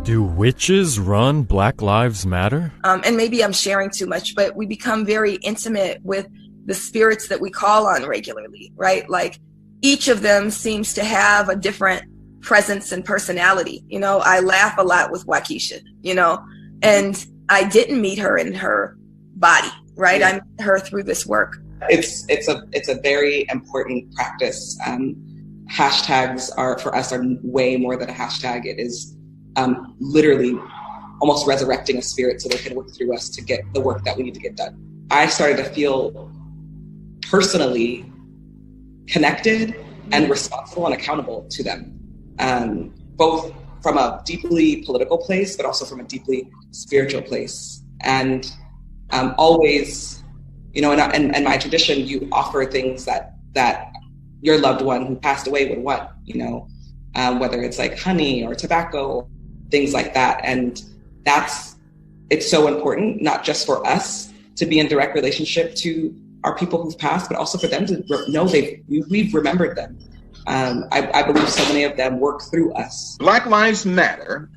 Do witches run Black Lives Matter? And maybe I'm sharing too much, but we become very intimate with the spirits that we call on regularly, right? Like each of them seems to have a different presence and personality. You know, I laugh a lot with Waukesha, you know, and I didn't meet her in her body, right? Yeah. I met her through this work. It's a very important practice. Hashtags are way more than a hashtag. It is literally almost resurrecting a spirit so they can work through us to get the work that we need to get done. I started to feel personally connected and responsible and accountable to them, both from a deeply political place, but also from a deeply spiritual place. And always, you know, in my tradition, you offer things that your loved one who passed away would want, you know, whether it's like honey or tobacco, or things like that. And it's so important, not just for us to be in direct relationship to our people who've passed, but also for them to know we've remembered them. I believe so many of them work through us. Black Lives Matter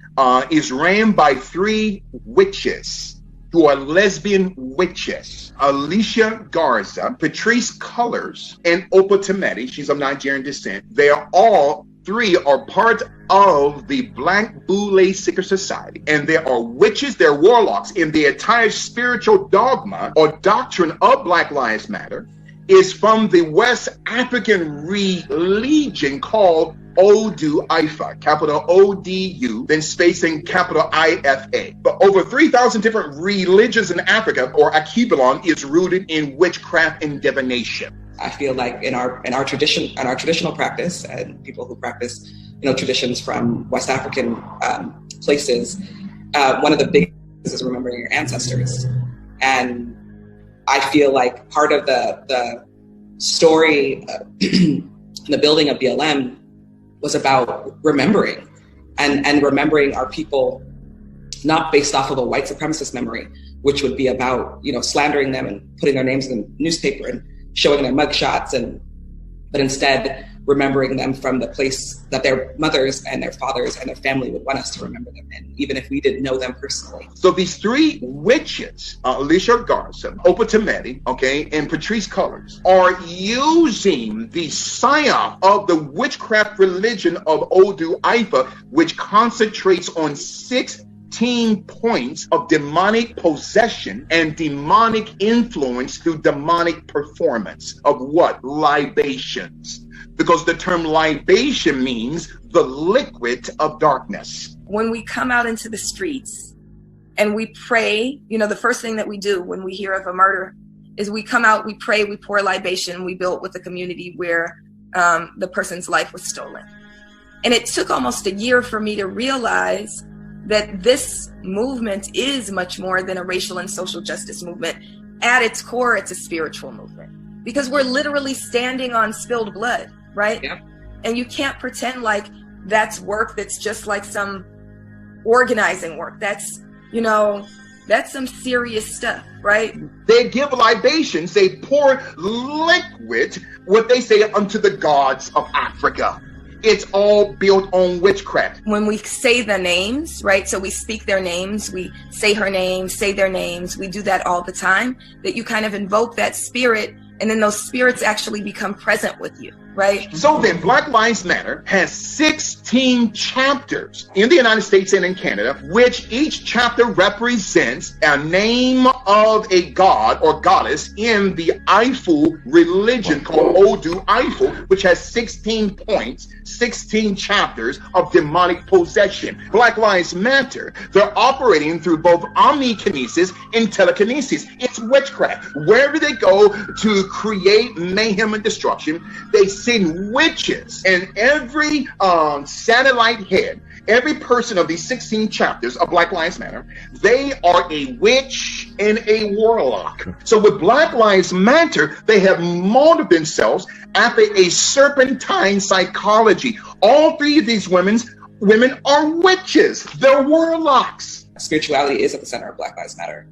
is ran by 3 witches who are lesbian witches: Alicia Garza, Patrice Cullors, and Opa Temeti. She's of Nigerian descent. They are all 3 are part of the Black Boule Secret Society, and there are witches, they're warlocks, in the entire spiritual dogma or doctrine of Black Lives Matter is from the West African religion called Odu Ifa, capital O-D-U, then spacing capital I-F-A. But over 3,000 different religions in Africa, or Akibalon, is rooted in witchcraft and divination. I feel like in our traditional practice, and people who practice, you know, traditions from West African places, one of the big things is remembering your ancestors. And I feel like part of the story, the building of BLM, was about remembering and remembering our people, not based off of a white supremacist memory, which would be about, you know, slandering them and putting their names in the newspaper and showing their mugshots, but instead remembering them from the place that their mothers and their fathers and their family would want us to remember them in, even if we didn't know them personally. So these 3 witches, Alicia Garza, Opa Temeti, okay, and Patrice Cullors, are using the psyop of the witchcraft religion of Odu Ifa, which concentrates on 16 points of demonic possession and demonic influence through demonic performance of what? Libations. Because the term libation means the liquid of darkness. When we come out into the streets and we pray, you know, the first thing that we do when we hear of a murder is we come out, we pray, we pour libation, we build with the community where the person's life was stolen. And it took almost a year for me to realize that this movement is much more than a racial and social justice movement. At its core, it's a spiritual movement, because we're literally standing on spilled blood, right? Yeah. And you can't pretend like that's work that's just like some organizing work. That's, you know, that's some serious stuff, right? They give libations, they pour liquid, what they say, unto the gods of Africa. It's all built on witchcraft. When we say the names, right? So we speak their names, we say her name, say their names. We do that all the time, that you kind of invoke that spirit, and then those spirits actually become present with you, right? So then Black Lives Matter has 16 chapters in the United States and in Canada, which each chapter represents a name of a god or goddess in the Ifu religion called Odu Ifu, which has 16 points, 16 chapters of demonic possession. Black Lives Matter, they're operating through both omnikinesis and telekinesis. It's witchcraft. Wherever they go to create mayhem and destruction, they send witches, and every satellite head, every person of these 16 chapters of Black Lives Matter, they are a witch and a warlock. So with Black Lives Matter, they have molded themselves after a serpentine psychology. All 3 of these women are witches. They're warlocks. Spirituality is at the center of Black Lives Matter.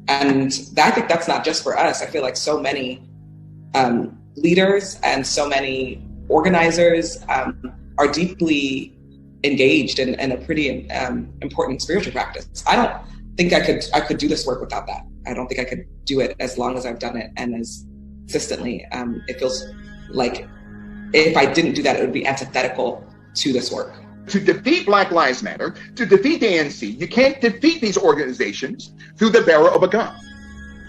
And I think that's not just for us. I feel like so many leaders and so many organizers are deeply engaged in a pretty important spiritual practice. I don't think I could do this work without that. I don't think I could do it as long as I've done it and as consistently. It feels like if I didn't do that, it would be antithetical to this work. To defeat Black Lives Matter, to defeat the ANC, you can't defeat these organizations through the barrel of a gun.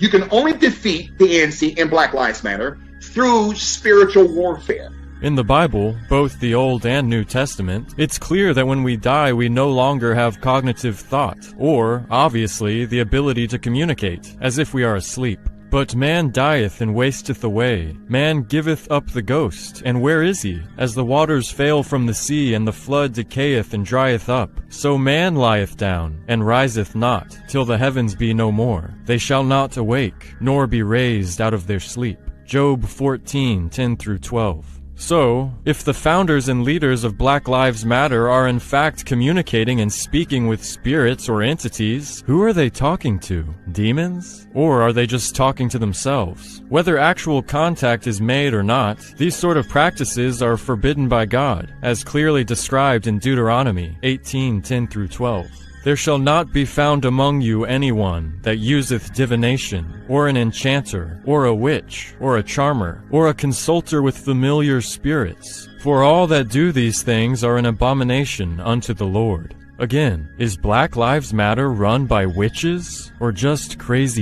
You can only defeat the ANC and Black Lives Matter through spiritual warfare. In the Bible, both the Old and New Testament, it's clear that when we die, we no longer have cognitive thought, or, obviously, the ability to communicate, as if we are asleep. But man dieth and wasteth away. Man giveth up the ghost, and where is he? As the waters fail from the sea, and the flood decayeth and drieth up, so man lieth down, and riseth not, till the heavens be no more. They shall not awake, nor be raised out of their sleep. Job 14:10-12. So, if the founders and leaders of Black Lives Matter are in fact communicating and speaking with spirits or entities, who are they talking to? Demons? Or are they just talking to themselves? Whether actual contact is made or not, these sort of practices are forbidden by God, as clearly described in Deuteronomy 18:10-12. There shall not be found among you anyone that useth divination, or an enchanter, or a witch, or a charmer, or a consulter with familiar spirits. For all that do these things are an abomination unto the Lord. Again, is Black Lives Matter run by witches, or just crazy